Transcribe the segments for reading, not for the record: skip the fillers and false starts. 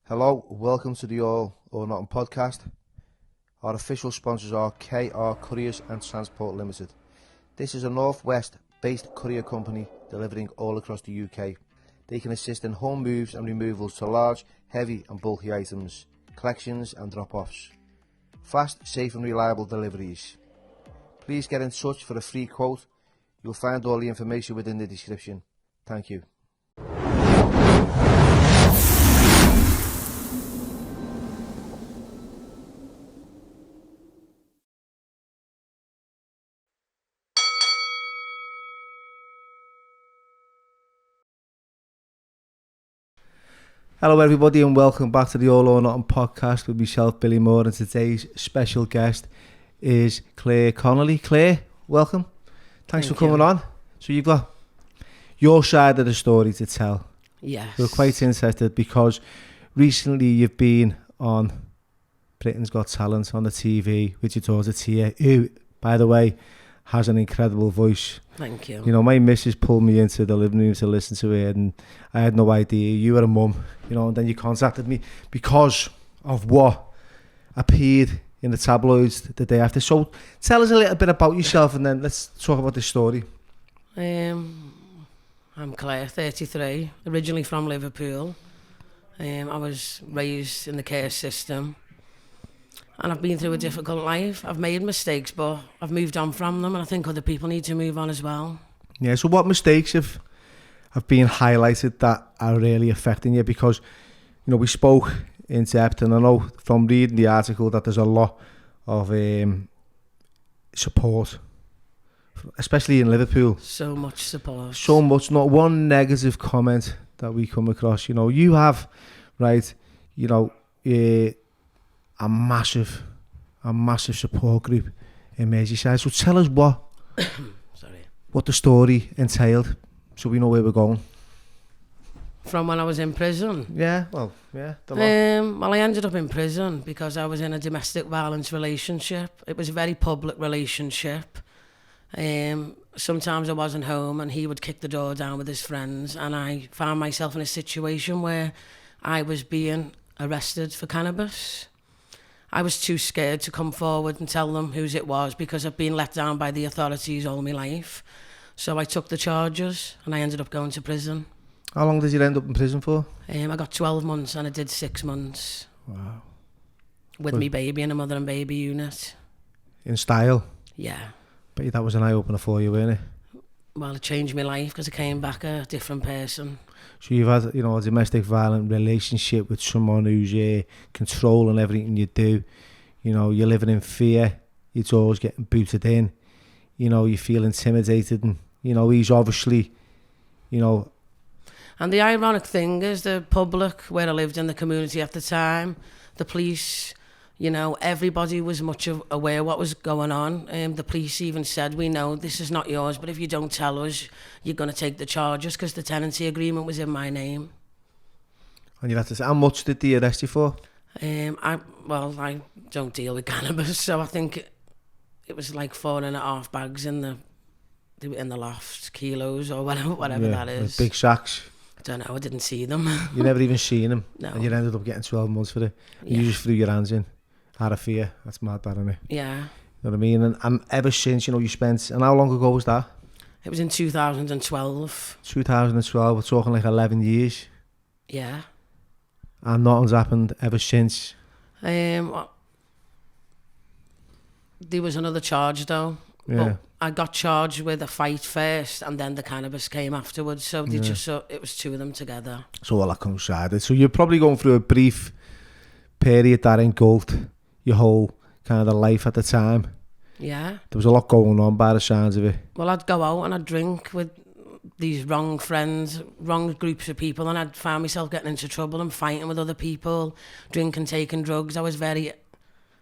Hello, welcome to the All or Nothing podcast. Our official sponsors are KR Couriers and Transport Limited. This is a Northwest based courier company delivering all across the UK. They can assist in home moves and removals to large, heavy and bulky items, collections and drop-offs. Fast, safe and reliable deliveries. Please get in touch for a free quote. You'll find all the information within the description. Thank you. Hello everybody and welcome back to the All or Nothing podcast with myself, Billy Moore, and today's special guest is Claire Connolly. Claire, welcome. Thanks for coming on. So you've got your side of the story to tell. Yes. We're quite interested because recently you've been on Britain's Got Talent on the TV with your daughter Tia, who, by the way, has an incredible voice. Thank you. You know, my missus pulled me into the living room to listen to it, and I had no idea you were a mum, you know, and then you contacted me because of what appeared in the tabloids the day after. So tell us a little bit about yourself and then let's talk about this story. I'm Claire, 33, originally from Liverpool. I was raised in the care system and I've been through a difficult life. I've made mistakes, but I've moved on from them, and I think other people need to move on as well. Yeah, so what mistakes have been highlighted that are really affecting you? Because, you know, we spoke in depth, and I know from reading the article that there's a lot of support, especially in Liverpool. So much support. So much, not one negative comment that we come across. You know, you have, right, you know, a massive support group in Merseyside. So tell us what the story entailed, so we know where we're going. From when I was in prison? Yeah, well, yeah. Well, I ended up in prison because I was in a domestic violence relationship. It was a very public relationship. Sometimes I wasn't home and he would kick the door down with his friends, and I found myself in a situation where I was being arrested for cannabis. I was too scared to come forward and tell them whose it was because I've been let down by the authorities all my life. So I took the charges and I ended up going to prison. How long did you end up in prison for? I got 12 months and I did 6 months. Wow. With me baby in a mother and baby unit. In style? Yeah. But that was an eye-opener for you, wasn't it? Well, it changed my life because I came back a different person. So you've had, you know, a domestic violent relationship with someone who's controlling everything you do. You know, you're living in fear. Your door's getting booted in. You know, you feel intimidated, and you know he's obviously, you know. And the ironic thing is, the public where I lived in the community at the time, the police, you know, everybody was much aware what was going on. The police even said, "We know this is not yours, but if you don't tell us, you're going to take the charges," because the tenancy agreement was in my name. And you had to say, how much did they arrest you for? I don't deal with cannabis, so I think it was like 4.5 bags in the loft, kilos or whatever that is. Big sacks. I don't know. I didn't see them. You never even seen them. No. And you ended up getting 12 months for it. Yeah. You just threw your hands in. Out of fear. That's mad, that, isn't it? Yeah. You know what I mean? And ever since, you know, you spent... And how long ago was that? It was in 2012. 2012. We're talking like 11 years. Yeah. And nothing's happened ever since. There was another charge though. Yeah. But I got charged with a fight first, and then the cannabis came afterwards. So they it was two of them together. So all that coincided. So you're probably going through a brief period that engulfed your whole kind of life at the time. Yeah. There was a lot going on by the sounds of it. Well, I'd go out and I'd drink with these wrong friends, wrong groups of people, and I'd find myself getting into trouble and fighting with other people, drinking, taking drugs. I was very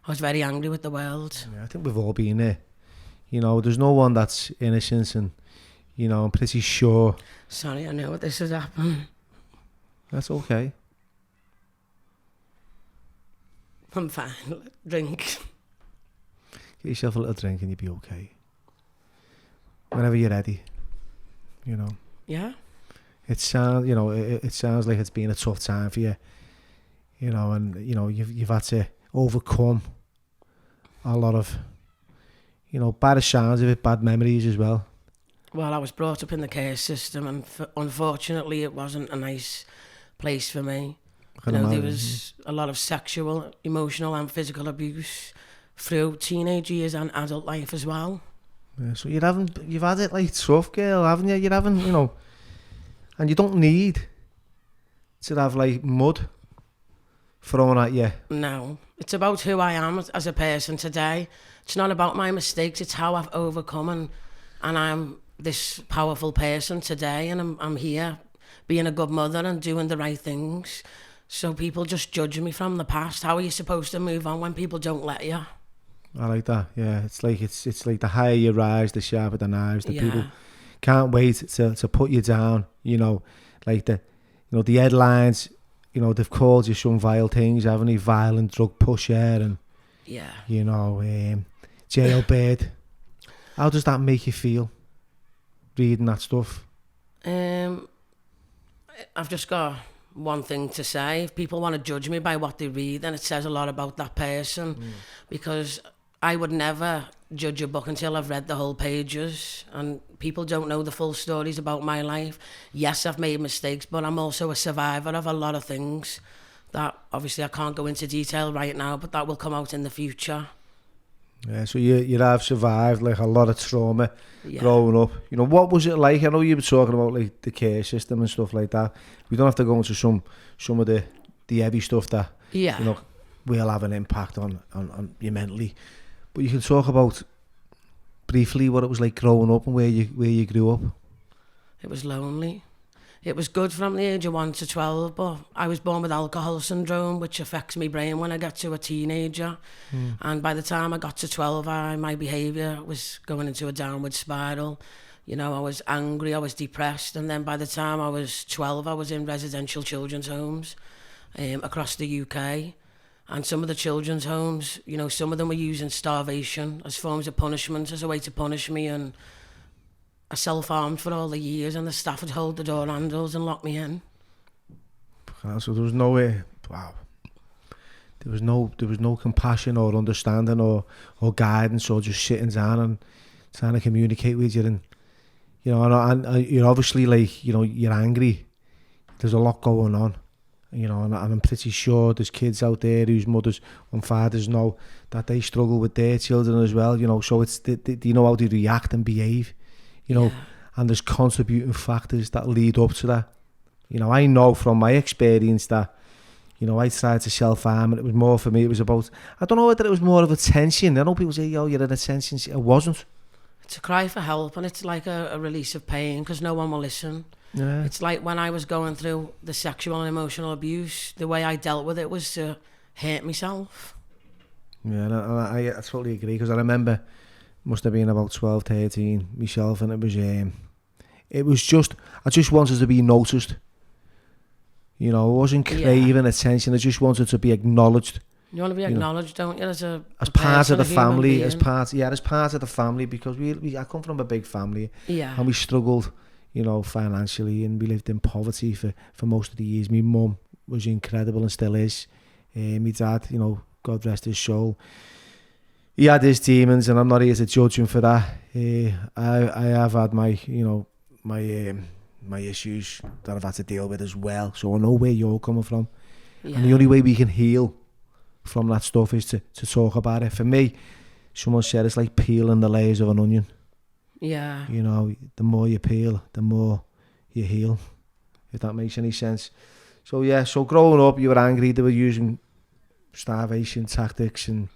angry with the world. Yeah, I think we've all been there. You know, there's no one that's innocent, and, you know, I'm pretty sure... Sorry, I know what this has happened. That's okay. I'm fine. Drink. Get yourself a little drink and you'll be okay. Whenever you're ready, you know. Yeah. It sounds like it's been a tough time for you. you know, and you know you've had to overcome a lot of, you know, by the sounds of it, bad memories as well. Well, I was brought up in the care system, and unfortunately, it wasn't a nice place for me. You know, there was a lot of sexual, emotional, and physical abuse through teenage years and adult life as well. Yeah, so you've had it like tough, girl, haven't you? You haven't, you know, and you don't need to have like mud thrown at you. No, it's about who I am as a person today. It's not about my mistakes. It's how I've overcome, and I'm this powerful person today, and I'm here being a good mother and doing the right things. So people just judge me from the past. How are you supposed to move on when people don't let you? I like that. Yeah, it's like the higher you rise, the sharper the knives. The Yeah. people can't wait to put you down. You know, like the headlines. You know, they've called you some vile things, haven't they? Violent drug pusher and Yeah. you know, jailbird. How does that make you feel? Reading that stuff. I've just got one thing to say. If people want to judge me by what they read, then it says a lot about that person. Because I would never judge a book until I've read the whole pages, and people don't know the full stories about my life. Yes, I've made mistakes, but I'm also a survivor of a lot of things that obviously I can't go into detail right now, but that will come out in the future. Yeah, so you have survived like a lot of trauma Yeah. growing up. You know, what was it like? I know you were talking about like the care system and stuff like that. We don't have to go into some of the heavy stuff that Yeah. you know will have an impact on you mentally. But you can talk about briefly what it was like growing up and where you grew up. It was lonely. It was good from the age of 1 to 12, but I was born with alcohol syndrome, which affects my brain when I get to a teenager. And by the time I got to 12, my behaviour was going into a downward spiral. You know, I was angry, I was depressed, and then by the time I was 12, I was in residential children's homes across the UK. And some of the children's homes, you know, some of them were using starvation as forms of punishment, as a way to punish me, and I self-harmed for all the years, and the staff would hold the door handles and lock me in. So there was no way. Wow. There was no compassion or understanding or guidance or just sitting down and trying to communicate with you, and you know, and you're obviously like, you know, you're angry. There's a lot going on, you know, and I'm pretty sure there's kids out there whose mothers and fathers know that they struggle with their children as well, you know. So it's do you know how they react and behave, you know, and there's contributing factors that lead up to that. You know, I know from my experience that, you know, I tried to self-harm, and it was more for me, it was about, I don't know whether it was more of attention. I know people say, yo, you're an attention. It wasn't. It's a cry for help, and it's like a release of pain because no one will listen. Yeah. It's like when I was going through the sexual and emotional abuse, the way I dealt with it was to hurt myself. Yeah, and I totally agree, because I remember, must have been about 12, 13 myself, and it was just, I just wanted to be noticed. You know, I wasn't craving attention. I just wanted to be acknowledged. You want to be acknowledged, don't you? As part of the family, being. as part of the family, because I come from a big family, and we struggled, you know, financially, and we lived in poverty for most of the years. My mum was incredible and still is. My dad, you know, God rest his soul, he had his demons, and I'm not here to judge him for that. I have had my, you know, my issues that I've had to deal with as well. So I know where you're coming from, and the only way we can heal from that stuff is to talk about it. For me, someone said it's like peeling the layers of an onion. Yeah. You know, the more you peel, the more you heal, if that makes any sense. So yeah, so growing up, you were angry. They were using starvation tactics and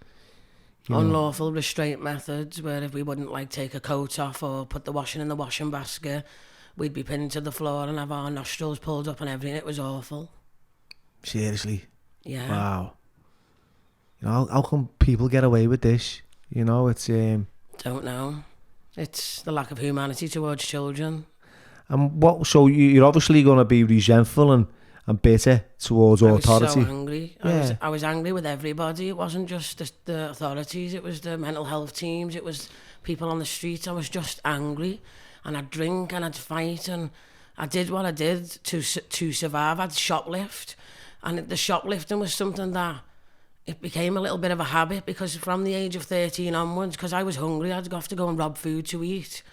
unlawful restraint methods, where if we wouldn't like take a coat off or put the washing in the washing basket, we'd be pinned to the floor and have our nostrils pulled up and everything. It was awful. Seriously? Yeah. Wow. You know, how come people get away with this? You know, it's Don't know. It's the lack of humanity towards children. And what? So you're obviously going to be resentful and bitter towards authority. I was so angry. I was angry with everybody. It wasn't just the authorities. It was the mental health teams. It was people on the streets. I was just angry, and I'd drink and I'd fight, and I did what I did to survive. I'd shoplift. And the shoplifting was something that it became a little bit of a habit, because from the age of 13 onwards, because I was hungry, I'd have to go and rob food to eat.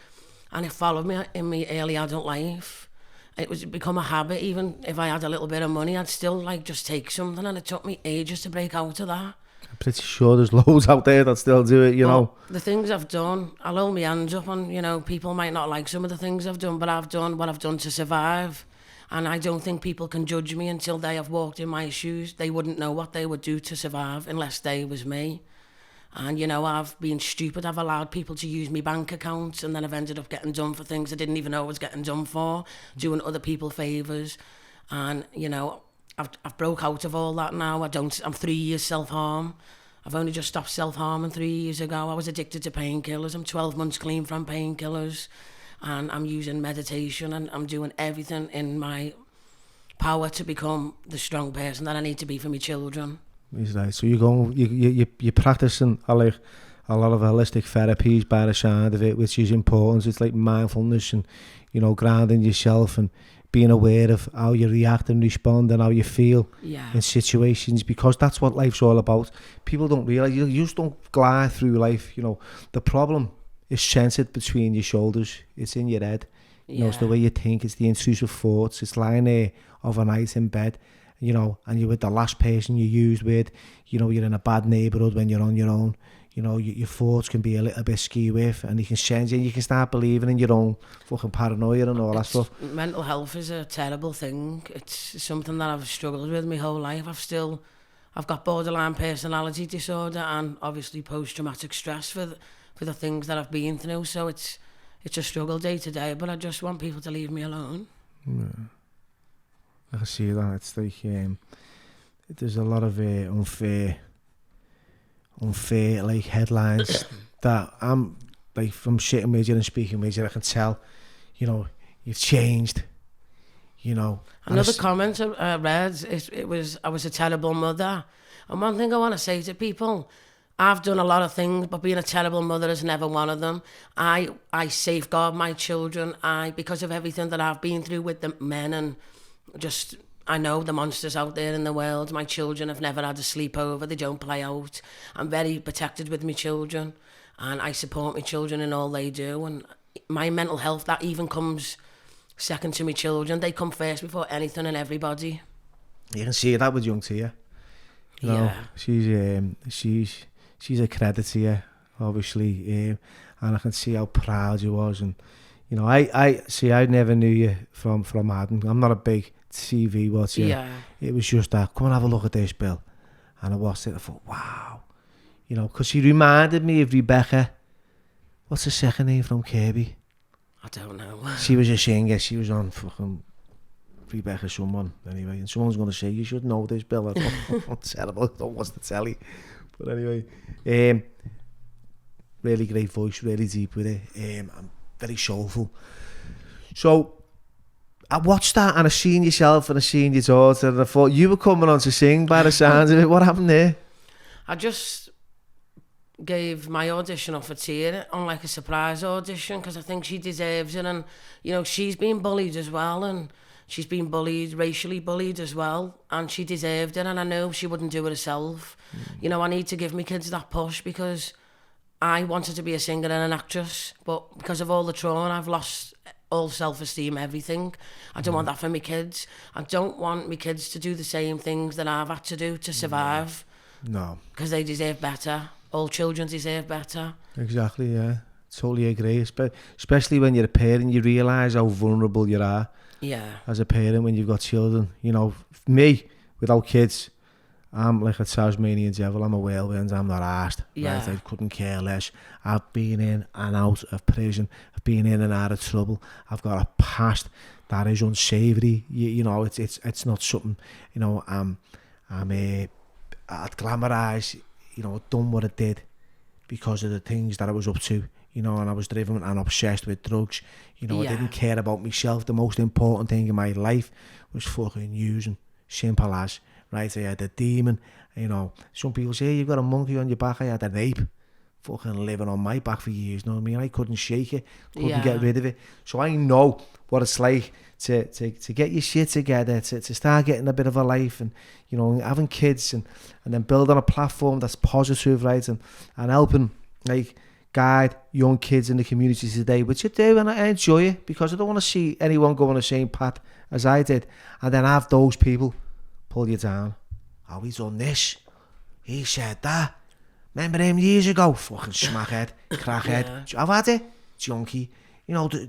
And it followed me in my early adult life. It was become a habit. Even if I had a little bit of money, I'd still like just take something, and it took me ages to break out of that. I'm pretty sure there's loads out there that still do it, you know. The things I've done, I'll hold my hands up on, you know, people might not like some of the things I've done, but I've done what I've done to survive. And I don't think people can judge me until they have walked in my shoes. They wouldn't know what they would do to survive unless they was me. And, you know, I've been stupid. I've allowed people to use my bank accounts, and then I've ended up getting done for things I didn't even know I was getting done for, doing other people favours. And, you know, I've broke out of all that now. I'm 3 years self-harm. I've only just stopped self-harming 3 years ago. I was addicted to painkillers. I'm 12 months clean from painkillers. And I'm using meditation, and I'm doing everything in my power to become the strong person that I need to be for my children. Right. So you're practicing a lot of holistic therapies by the sound of it, which is important. It's like mindfulness and, you know, grounding yourself and being aware of how you react and respond and how you feel in situations, because that's what life's all about. People don't realise, you just don't glide through life, you know. The problem is centred between your shoulders. It's in your head. You know, it's the way you think, it's the intrusive thoughts. It's lying there overnight in bed, you know, and you're with the last person you used with, you know, you're in a bad neighbourhood when you're on your own. You know, your thoughts can be a little bit skew-with, and you can change it, and you can start believing in your own fucking paranoia and all that stuff. Mental health is a terrible thing. It's something that I've struggled with my whole life. I've got borderline personality disorder and obviously post-traumatic stress for the things that I've been through. So it's a struggle day to day, but I just want people to leave me alone. Yeah. I can see that. It's like there's a lot of unfair like headlines that I'm like, from sitting with you and speaking with you, I can tell, you know, you've changed, you know. Another comment I read, it was, I was a terrible mother. And one thing I want to say to people, I've done a lot of things, but being a terrible mother is never one of them. I safeguard my children. Because of everything that I've been through with the men, and just, I know the monsters out there in the world. My children have never had a sleepover. They don't play out. I'm very protected with my children, and I support my children in all they do. And my mental health, that even comes second to my children. They come first before anything and everybody. You can see that with young Tia. You know, she's a credit to you, obviously, and I can see how proud you was. And you know, I never knew you from Adam. I'm not a big TV watcher. Yeah. It was just that, come and have a look at this, Bill. And I watched it, I thought, wow. You know, because she reminded me of Rebecca. What's the second name from Kirby? I don't know. She was a singer. She was on fucking Rebecca someone, anyway. And someone's going to say, you should know this, Bill. I'm terrible. I don't watch the telly. But anyway, really great voice, really deep with it. I'm very soulful. So I watched that, and I seen yourself and I seen your daughter, and I thought you were coming on to sing by the sounds of it. What happened there? I just gave my audition off for Tia on like a surprise audition, because I think she deserves it. And you know, she's been bullied as well, and she's been bullied, racially bullied as well, and she deserved it. And I know she wouldn't do it herself. You know, I need to give my kids that push, because I wanted to be a singer and an actress, but because of all the trauma, I've lost all self-esteem, everything. I don't want that for my kids. I don't want my kids to do the same things that I've had to do to survive. No. Because they deserve better. All children deserve better. Exactly, yeah. Totally agree. Especially when you're a parent, you realise how vulnerable you are. Yeah. As a parent, when you've got children. You know, me, without kids, I'm like a Tasmanian devil. I'm a whirlwind. I'm not arsed. Yeah. Right? I couldn't care less. I've been in and out of prison. I've been in and out of trouble. I've got a past that is unsavoury. You know, it's not something. You know, I'd glamorise. You know, done what I did because of the things that I was up to. You know, and I was driven and obsessed with drugs. You know, I didn't care about myself. The most important thing in my life was fucking using. Simple as. Right, I had a demon. You know, some people say, you've got a monkey on your back. I had an ape. fucking living on my back for years, you know what I mean? I couldn't shake it, couldn't get rid of it. So I know what it's like to get your shit together, to start getting a bit of a life and, you know, having kids and then build on a platform that's positive, right? And helping, like, guide young kids in the community today, which I do, and I enjoy it because I don't want to see anyone go on the same path as I did and then have those people pull you down. Oh, he's done this. He said that. Remember him years ago? Fucking smackhead, crackhead. I've had it. Junkie. You know, I'm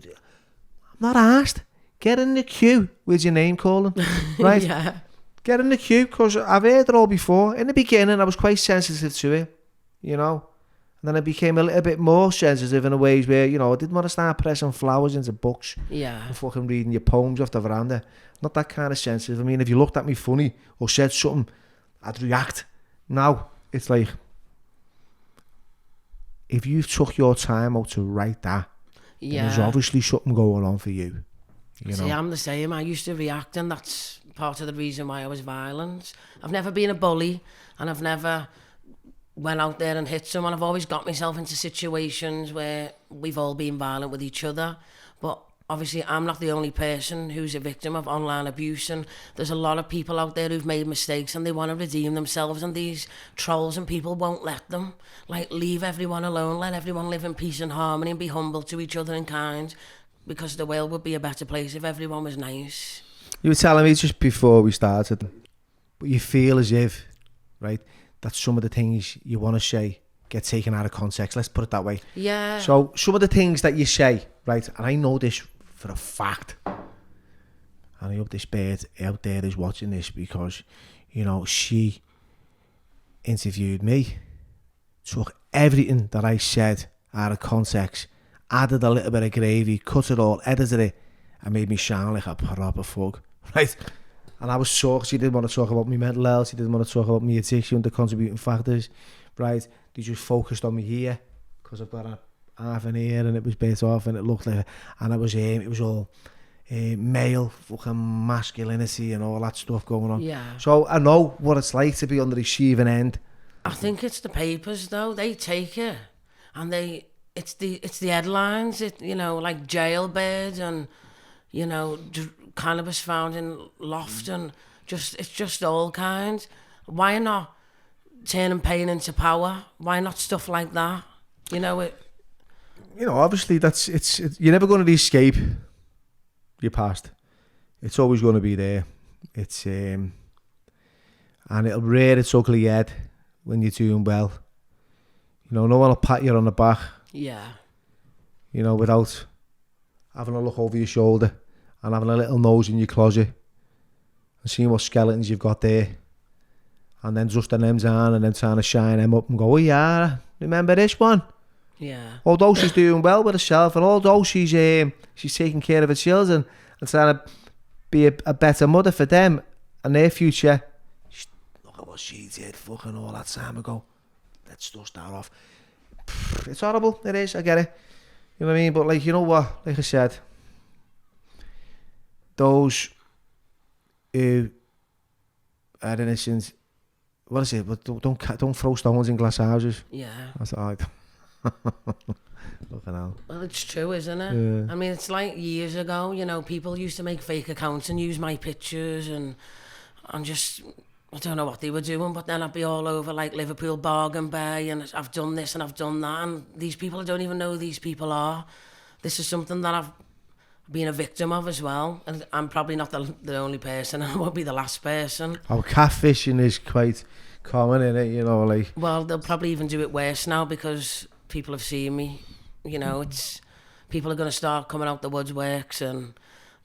not asked. Get in the queue with your name calling, right? Yeah. Get in the queue, because I've heard it all before. In the beginning, I was quite sensitive to it, you know. And then I became a little bit more sensitive in a ways where, you know, I didn't want to start pressing flowers into books. Yeah. And fucking reading your poems off the veranda. Not that kind of sensitive. I mean, if you looked at me funny or said something, I'd react. Now, it's like, if you took your time out to write that, there's obviously something going on for you. You know? See, I'm the same. I used to react, and that's part of the reason why I was violent. I've never been a bully, and I've never went out there and hit someone. I've always got myself into situations where we've all been violent with each other. But obviously, I'm not the only person who's a victim of online abuse, and there's a lot of people out there who've made mistakes and they want to redeem themselves, and these trolls and people won't let them. Like, leave everyone alone, let everyone live in peace and harmony and be humble to each other and kind, because the world would be a better place if everyone was nice. You were telling me just before we started, but you feel as if, right, that some of the things you want to say get taken out of context. Let's put it that way. Yeah. So some of the things that you say, right, and I know this for a fact, and I hope this bird out there is watching this, because, you know, she interviewed me, took everything that I said out of context, added a little bit of gravy, cut it all, edited it, and made me sound like a proper fuck, right? And I was shocked. She didn't want to talk about my mental health. She didn't want to talk about my addiction, the contributing factors, right? They just focused on me here, because I've got a half an ear and it was bit off and it looked like, and it was all male fucking masculinity and all that stuff going on. Yeah. So I know what it's like to be on the receiving end. I think it's the papers, though. They take it, and it's the headlines. You know, like jailbird and, you know, cannabis found in loft, and it's just all kinds. Why not turning pain into power? Why not stuff like that? You know it. You know, obviously you're never going to escape your past. It's always going to be there. It's and it'll rear its ugly head when you're doing well. You know, no one will pat you on the back. Yeah. You know, without having a look over your shoulder and having a little nose in your closet and seeing what skeletons you've got there, and then dusting them down and then trying to shine them up and go, oh yeah, remember this one? Yeah. Although she's doing well with herself, and although she's taking care of her children and trying to be a better mother for them and their future, look at what she did fucking all that time ago. Let's dust that off. It's horrible. It is. I get it. You know what I mean? But, like, you know what? Like I said, those who are innocent, what is it? But don't throw stones in glass houses. Yeah. That's all right. Fucking hell. Well, it's true, isn't it? Yeah. I mean, it's like years ago, you know, people used to make fake accounts and use my pictures and just, I don't know what they were doing, but then I'd be all over like Liverpool Bargain Bay, and I've done this and I've done that, and these people, I don't even know who these people are. This is something that I've been a victim of as well, and I'm probably not the only person, and I won't be the last person. Oh, catfishing is quite common, isn't it? You know, like... Well, they'll probably even do it worse now, because people have seen me. You know, people are going to start coming out the woodworks,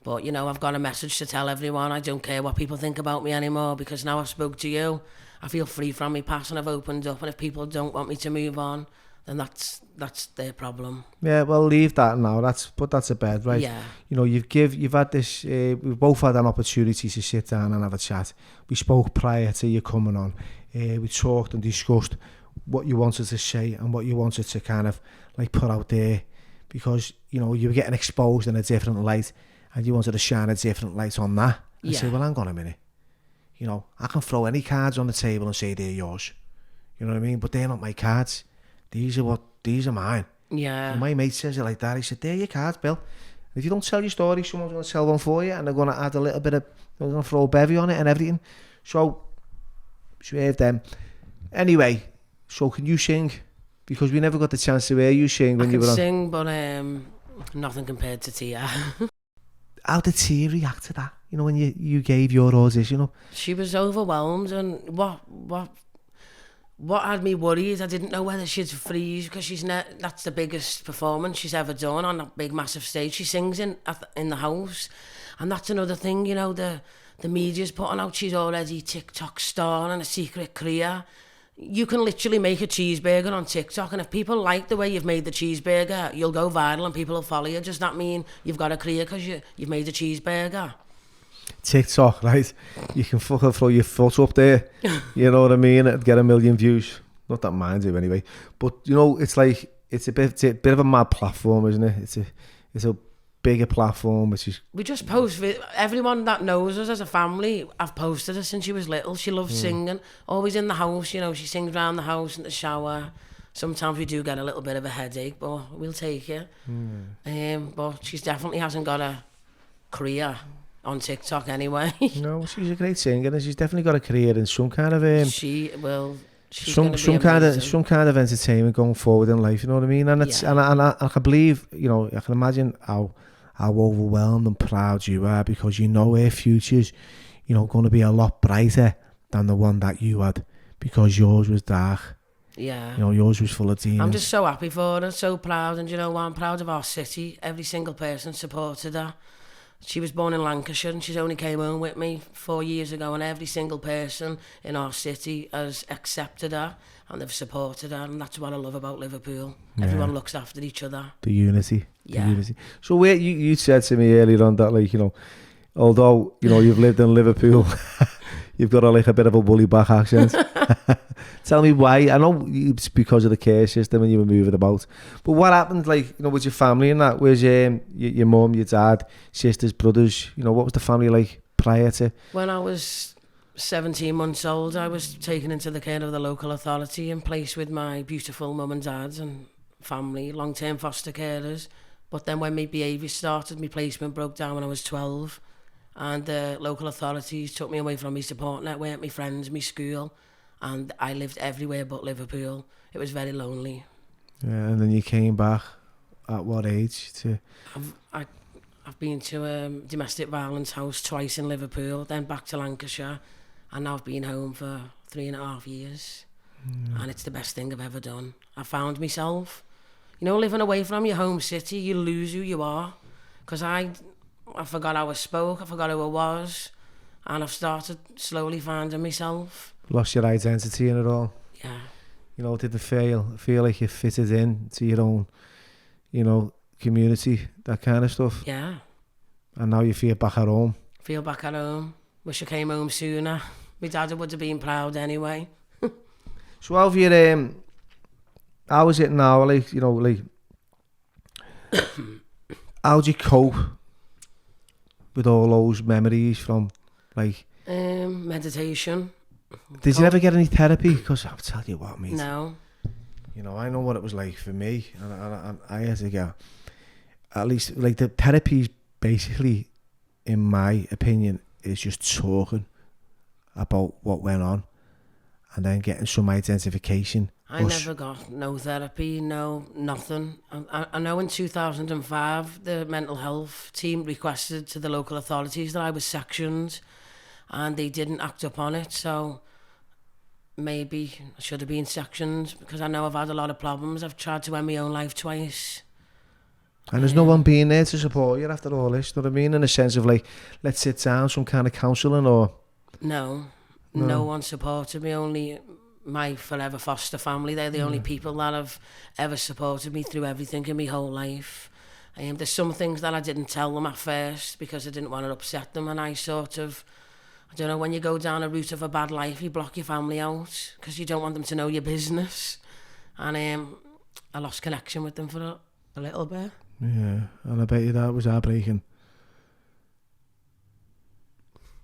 but, you know, I've got a message to tell everyone. I don't care what people think about me anymore, because now I've spoke to you, I feel free from my past and I've opened up, and if people don't want me to move on, then that's their problem. Yeah, well, leave that now. Put that to bed, right? Yeah. You know, you've had this. We've both had an opportunity to sit down and have a chat. We spoke prior to you coming on. We talked and discussed what you wanted to say and what you wanted to kind of like put out there, because, you know, you were getting exposed in a different light, and you wanted to shine a different light on that and say, well, hang on a minute. You know, I can throw any cards on the table and say they're yours. You know what I mean? But they're not my cards. these are mine. Yeah. And my mate says it like that. He said, there are your cards, Bill. If you don't tell your story, someone's going to tell one for you, and they're going to add a little bit of, they're going to throw a bevy on it and everything. So, swerve them. Anyway, so can you sing? Because we never got the chance to hear you sing when you were on. I can sing, but nothing compared to Tia. How did Tia react to that? You know, when you gave your audition up? She was overwhelmed, and what had me worried, I didn't know whether she'd freeze, because that's the biggest performance she's ever done on that big massive stage. She sings in the house, and that's another thing, you know, the media's putting out she's already TikTok star and a secret career. You can literally make a cheeseburger on TikTok, and if people like the way you've made the cheeseburger, you'll go viral and people will follow you. Does that mean you've got a career because you've made a cheeseburger? TikTok, right? You can fucking throw your foot up there, you know what I mean? It'd get 1 million views. Not that mine do anyway. But, you know, it's like, it's a bit of a mad platform, isn't it? It's a bigger platform, which is... We just post everyone that knows us as a family. I've posted her since she was little. She loves singing, always in the house, you know. She sings around the house in the shower. Sometimes we do get a little bit of a headache, but we'll take it. But she definitely hasn't got a career on TikTok anyway. No, she's a great singer, and she's definitely got a career in some kind of she's some kind of entertainment going forward in life. You know what I mean? And it's and I can believe, you know, I can imagine how overwhelmed and proud you are, because you know her future's, you know, going to be a lot brighter than the one that you had, because yours was dark. Yeah. You know, yours was full of demons. I'm just so happy for her, so proud, and you know what? I'm proud of our city. Every single person supported her. She was born in Lancashire, and she's only came home with me 4 years ago, and every single person in our city has accepted her and they've supported her, and that's what I love about Liverpool. Yeah. Everyone looks after each other. The unity. Yeah. The unity. So where you said to me earlier on that, like, you know, although, you know, you've lived in Liverpool, you've got a bit of a woolly back accent. Tell me why. I know it's because of the care system and you were moving about, but what happened, like, you know, with your family and that? Where's your mum, your dad, sisters, brothers? You know, what was the family like prior to? When I was 17 months old, I was taken into the care of the local authority and placed with my beautiful mum and dad and family, long-term foster carers. But then when my behaviour started, my placement broke down when I was 12, and the local authorities took me away from my support network, my friends, my school, and I lived everywhere but Liverpool. It was very lonely. Yeah, and then you came back at what age? I've been to a domestic violence house twice in Liverpool, then back to Lancashire, and now I've been home for 3.5 years. And it's the best thing I've ever done. I found myself. You know, living away from your home city, you lose who you are. Because I forgot how I spoke, I forgot who I was, and I've started slowly finding myself. Lost your identity in it all. Yeah. You know, did it feel like you fitted in to your own, you know, community, that kind of stuff? Yeah. And now you feel back at home? Feel back at home. Wish I came home sooner. My dad would have been proud anyway. So how have you, how is it now, like, you know, like, how do you cope with all those memories from, like... meditation. Did you ever get any therapy? Because I'll tell you what, mate. No. You know, I know what it was like for me, and I had to get, at least, like, the therapy basically, in my opinion, is just talking about what went on, and then getting some identification. I never got no therapy, no nothing. I know in 2005 the mental health team requested to the local authorities that I was sectioned, and they didn't act upon it, so maybe I should have been sectioned, because I know I've had a lot of problems. I've tried to end my own life twice. And there's no one being there to support you after all this, you know what I mean? In a sense of, like, let's sit down, some kind of counselling, or... No one supported me, only my forever foster family. They're the only people that have ever supported me through everything in my whole life. There's some things that I didn't tell them at first because I didn't want to upset them, and I sort of, I don't know, when you go down a route of a bad life, you block your family out because you don't want them to know your business. And I lost connection with them for a little bit. Yeah, and I bet you that was heartbreaking.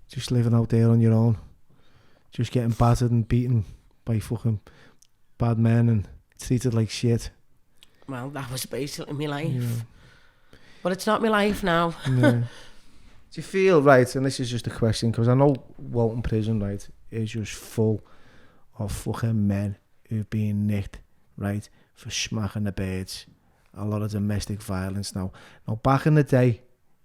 Just living out there on your own. Just getting battered and beaten by fucking bad men, and treated like shit. Well, that was basically my life. Yeah. But it's not my life now. Yeah. Do you feel, right, and this is just a question, because I know Walton Prison, right, is just full of fucking men who've been nicked, right, for smacking the birds. A lot of domestic violence now. Now, back in the day,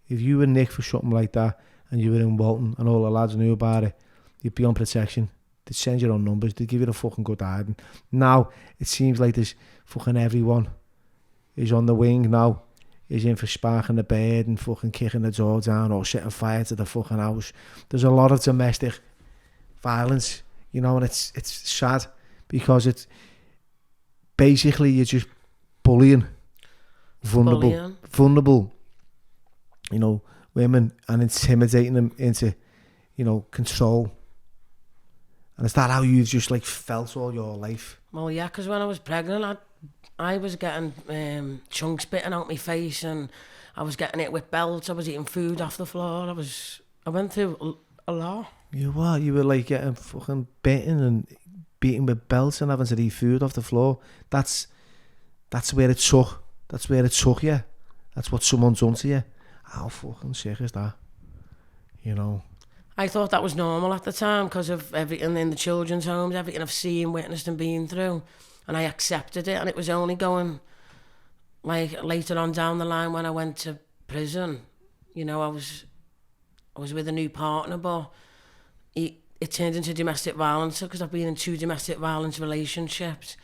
if you were nicked for something like that, and you were in Walton, and all the lads knew about it, you'd be on protection. They'd send your own numbers, they'd give you a fucking good hiding. Now, it seems like there's fucking everyone is on the wing now, is in for sparking the bed and fucking kicking the door down or setting fire to the fucking house. There's a lot of domestic violence, you know, and it's sad, because it's basically you're just bullying vulnerable, you know, women, and intimidating them into, you know, control. And is that how you've just like felt all your life? Well, yeah, because when I was pregnant, I was getting chunks bitten out my face, and I was getting it with belts. I was eating food off the floor. I went through a lot. You were like getting fucking bitten and beaten with belts and having to eat food off the floor. That's where it took. That's where it took you. That's what someone's done to you. How fucking sick is that? You know. I thought that was normal at the time because of everything in the children's homes, everything I've seen, witnessed and been through. And I accepted it, and it was only going, like, later on down the line when I went to prison, you know, I was with a new partner, but it turned into domestic violence because I've been in 2 domestic violence relationships.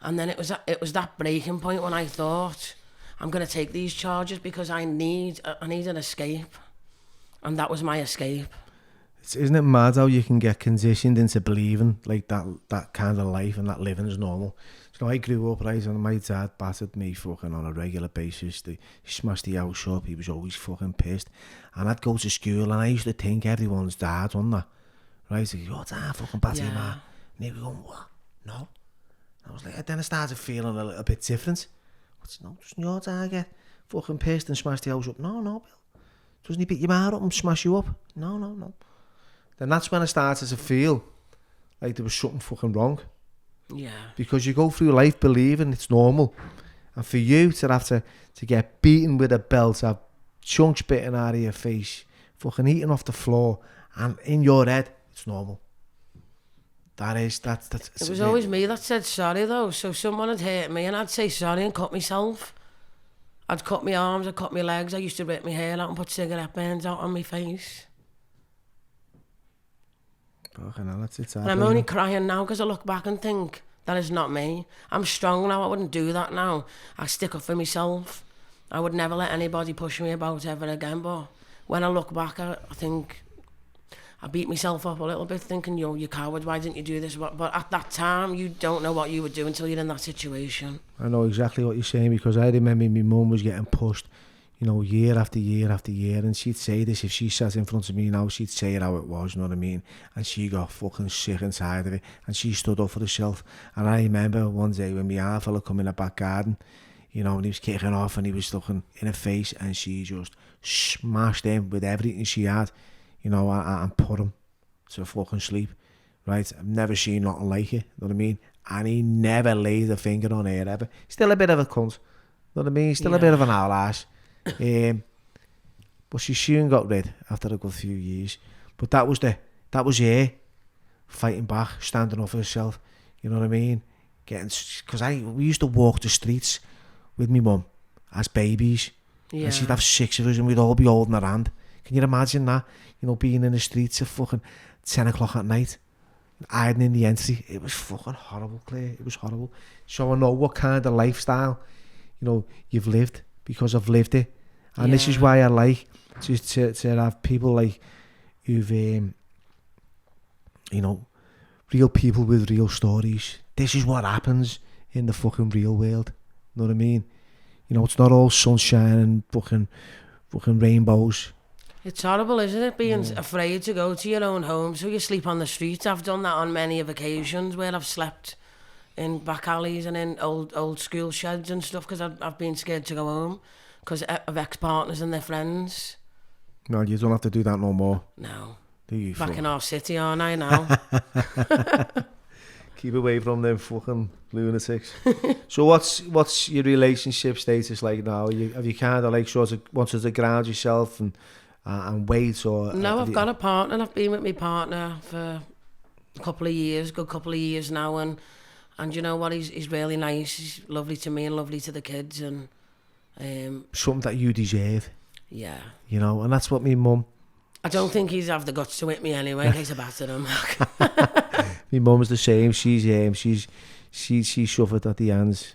And then it was that breaking point when I thought, I'm going to take these charges because I need an escape. And that was my escape. Isn't it mad how you can get conditioned into believing like that kind of life and that living is normal? So I grew up, right, and my dad battered me fucking on a regular basis. He smashed the house up. He was always fucking pissed. And I'd go to school and I used to think everyone's dad, wasn't that? Right? So, your dad fucking battered you, man. And he was going, what? No. And I was like, then I started feeling a little bit different. No, doesn't your dad get fucking pissed and smash the house up? No, Bill. Doesn't he beat your man up and smash you up? No. Then that's when I started to feel like there was something fucking wrong. Yeah. Because you go through life believing it's normal. And for you to have to get beaten with a belt, have chunks bitten out of your face, fucking eating off the floor, and in your head, it's normal. That's it was always me that said sorry though. So someone had hurt me and I'd say sorry and cut myself. I'd cut my arms, I'd cut my legs, I used to rip my hair out and put cigarette burns out on my face. Fucking hell, that's it. And I'm only crying now because I look back and think, that is not me. I'm strong now, I wouldn't do that now. I stick up for myself. I would never let anybody push me about ever again, but when I look back, I think I beat myself up a little bit thinking, yo, you coward, why didn't you do this? But at that time, you don't know what you would do until you're in that situation. I know exactly what you're saying, because I remember my mum was getting pushed, you know, year after year after year, and she'd say this, if she sat in front of me now, she'd say it how it was, you know what I mean? And she got fucking sick and tired of it, and she stood up for herself. And I remember one day when my half fella come in the back garden, you know, and he was kicking off and he was looking in her face, and she just smashed him with everything she had, you know, and put him to fucking sleep, right? I've never seen nothing like it, you know what I mean? And he never laid a finger on her ever. Still a bit of a cunt, you know what I mean? Still a bit of an owl ass. But she soon got rid after a good few years. But that was her fighting back, standing up for herself, you know what I mean? Because we used to walk the streets with my mum as babies, and she'd have 6 of us and we'd all be holding her hand. Can you imagine that? You know, being in the streets at fucking 10 o'clock at night, hiding in the entry. It was fucking horrible, Claire. It was horrible. So I know what kind of lifestyle, you know, you've lived, because I've lived it. And this is why I like to have people like who've, you know, real people with real stories. This is what happens in the fucking real world. You know what I mean? You know, it's not all sunshine and fucking rainbows. It's horrible, isn't it? Being afraid to go to your own home, so you sleep on the street. I've done that on many of occasions where I've slept in back alleys and in old school sheds and stuff because I've been scared to go home because of ex-partners and their friends. No, you don't have to do that no more. No. Do you? Back in our city, aren't I now? Keep away from them fucking lunatics. So what's your relationship status like now? Have you kind of like sort of wanted to ground yourself and wait, or no? I've got a partner. I've been with my partner for a couple of years, good couple of years now, and you know what? He's really nice. He's lovely to me and lovely to the kids, and something that you deserve. Yeah. You know, and that's what me mum. I don't think he's have the guts to hit me anyway in case I batter him. My mum's the same. She suffered at the hands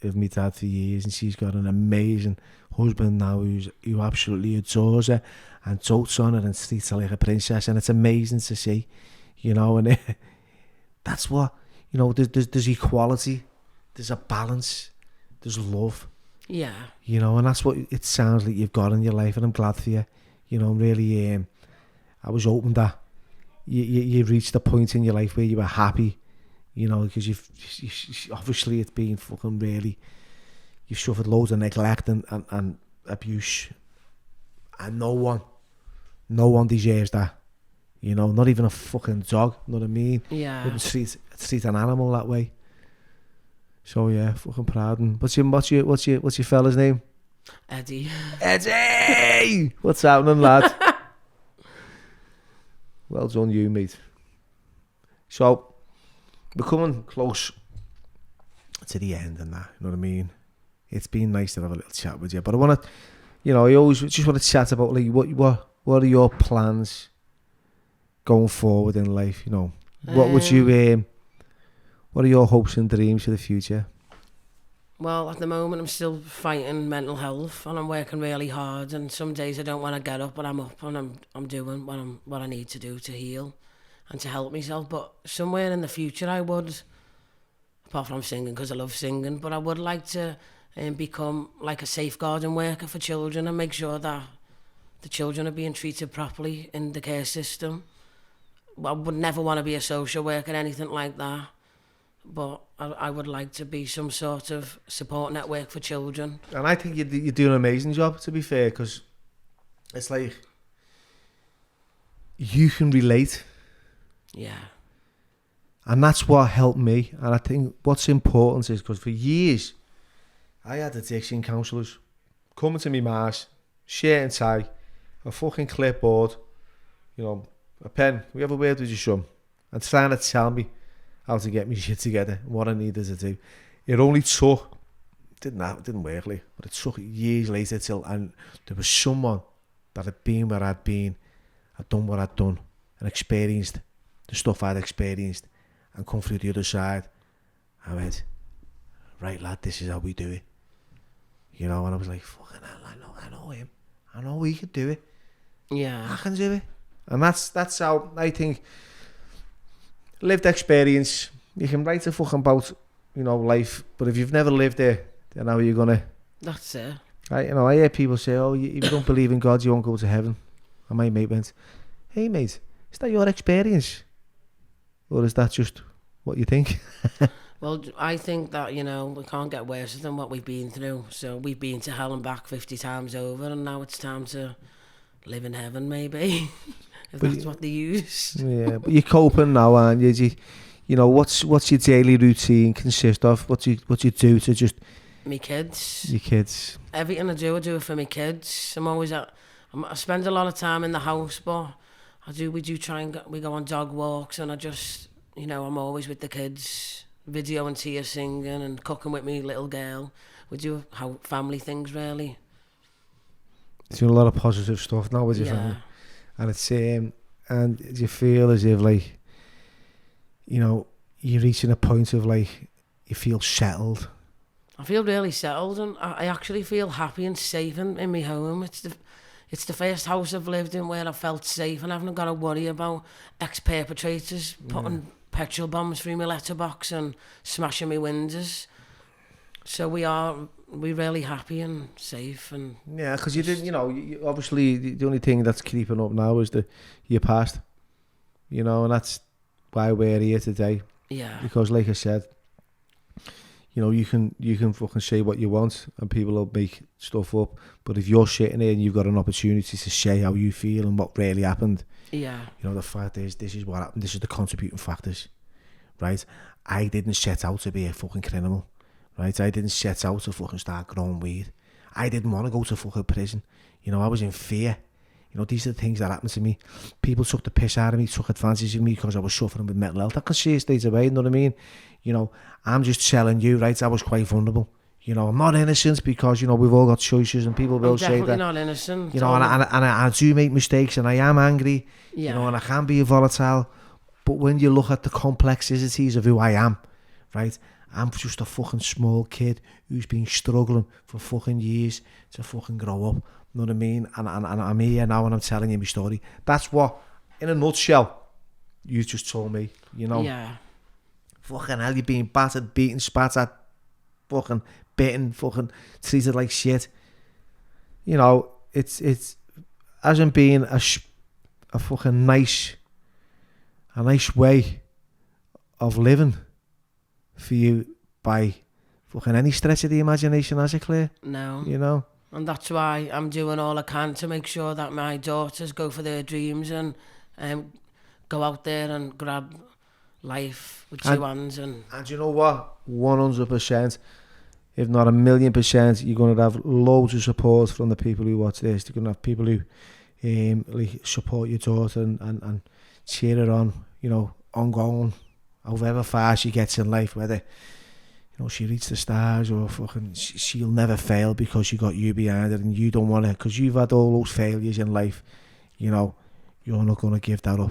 of my dad for years, and she's got an amazing husband now who absolutely adores her and dotes on her and treats her like a princess, and it's amazing to see, you know. And that's what, you know. There's equality, there's a balance, there's love. Yeah. You know, and that's what it sounds like you've got in your life, and I'm glad for you. You know, really, I was hoping that you reached a point in your life where you were happy, you know, because you've obviously it's been fucking really, you've suffered loads of neglect and abuse, and no one deserves that, you know, not even a fucking dog, you know what I mean? Yeah. Wouldn't treat an animal that way. So yeah, fucking proud. And what's your fella's name? Eddie. Eddie! What's happening, lad? Well done, you, mate. So, we're coming close to the end and that, you know what I mean? It's been nice to have a little chat with you, but I want to, you know, I always just want to chat about, like, what are your plans going forward in life, you know? What would you, what are your hopes and dreams for the future? Well, at the moment I'm still fighting mental health, and I'm working really hard, and some days I don't want to get up, but I'm up and I'm doing what I need to do to heal and to help myself. But somewhere in the future I would, apart from singing because I love singing, but I would like to become like a safeguarding worker for children and make sure that the children are being treated properly in the care system. I would never want to be a social worker or anything like that, but I would like to be some sort of support network for children. And I think you do an amazing job, to be fair, because it's like you can relate. Yeah. And that's what helped me. And I think what's important is, because for years I had addiction counsellors coming to me mass, shirt and tie, a fucking clipboard, you know, a pen. We have a word with your son, and trying to tell me how to get me shit together and what I needed to do. It only took, didn't work, like, but it took years later till, and there was someone that had been where I'd been, had done what I'd done, and experienced the stuff I'd experienced, and come through the other side. I went, right, lad, this is how we do it. You know, and I was like, fucking hell, I know him. I know he could do it. Yeah. I can do it. And that's how I think, lived experience, you can write a fucking about, you know, life, but if you've never lived it, then how are you gonna? That's it. I hear people say, oh, if you don't believe in God, you won't go to heaven. And my mate went, hey mate, is that your experience, or is that just what you think? Well, I think that, you know, we can't get worse than what we've been through. So we've been to hell and back 50 times over, and now it's time to live in heaven, maybe. If but that's what they use. Yeah, but you're coping now, aren't you? You know, what's your daily routine consist of? What you do to just... Me kids. Your kids. Everything I do it for my kids. I spend a lot of time in the house, but we do try and we go on dog walks, and I just, you know, I'm always with the kids, video and Tia singing and cooking with me little girl. We do family things, really. Doing a lot of positive stuff now with your family. And it's and do you feel as if, like, you know, you're reaching a point of, like, you feel settled? I feel really settled, and I actually feel happy and safe in my home. It's the first house I've lived in where I felt safe and I haven't got to worry about ex-perpetrators putting petrol bombs through my letterbox and smashing my windows. So we're really happy and safe. And yeah, because you didn't, you know, obviously the only thing that's creeping up now is your past, you know, and that's why we're here today. Yeah. Because, like I said, you know, you can fucking say what you want and people will make stuff up, but if you're sitting here and you've got an opportunity to say how you feel and what really happened, yeah, you know, the fact is, this is what happened, this is the contributing factors. right? I didn't set out to be a fucking criminal, right? I didn't set out to fucking start growing weed. I didn't want to go to fucking prison. You know, I was in fear. You know, these are the things that happened to me. People took the piss out of me, took advantage of me because I was suffering with mental health. I can see it straight away, you know what I mean? You know, I'm just telling you, right, I was quite vulnerable. You know, I'm not innocent because, you know, we've all got choices and people will say that. Definitely not innocent. You know, and I do make mistakes and I am angry, you know, and I can be volatile. But when you look at the complexities of who I am, right, I'm just a fucking small kid who's been struggling for fucking years to fucking grow up. You know what I mean? And I'm here now and I'm telling you my story. That's what, in a nutshell, you just told me, you know. Yeah. Fucking hell, you're being battered, beaten, spat at, fucking bitten, fucking treated like shit. You know, it's hasn't been a fucking nice way of living for you by fucking any stretch of the imagination, has it, Claire? No. You know? And that's why I'm doing all I can to make sure that my daughters go for their dreams and go out there and grab life with two hands. And you know what? 100%, if not 1,000,000%, you're going to have loads of support from the people who watch this. You're going to have people who like support your daughter and cheer her on, you know, ongoing, however far she gets in life, whether, you know, she reaches the stars or fucking she'll never fail because you got you behind her and you don't want to, because you've had all those failures in life, you know, you're not going to give that up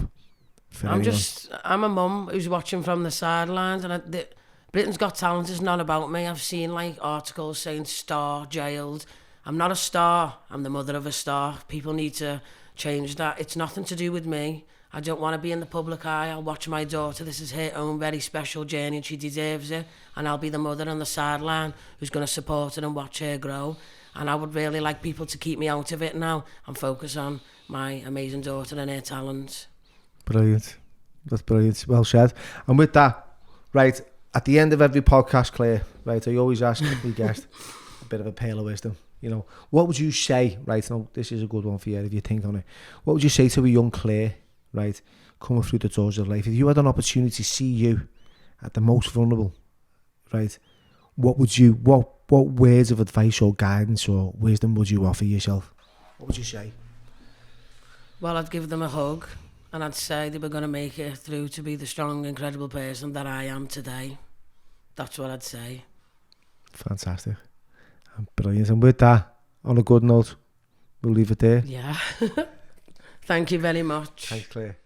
for anyone. I'm a mum who's watching from the sidelines, and Britain's Got Talent is not about me. I've seen like articles saying star jailed. I'm not a star. I'm the mother of a star. People need to change that. It's nothing to do with me. I don't want to be in the public eye. I'll watch my daughter. This is her own very special journey and she deserves it. And I'll be the mother on the sideline who's going to support her and watch her grow. And I would really like people to keep me out of it now and focus on my amazing daughter and her talents. Brilliant. That's brilliant. Well said. And with that, right, at the end of every podcast, Claire, right, I always ask the guest a bit of a pail of wisdom. You know, what would you say, right, now this is a good one for you if you think on it. What would you say to a young Claire, right, coming through the doors of life? If you had an opportunity to see you at the most vulnerable, right, what words of advice or guidance or wisdom would you offer yourself? What would you say? Well, I'd give them a hug and I'd say they were going to make it through to be the strong, incredible person that I am today. That's what I'd say. Fantastic. Brilliant. And with that, on a good note, we'll leave it there. Yeah. Thank you very much. Thanks, Claire.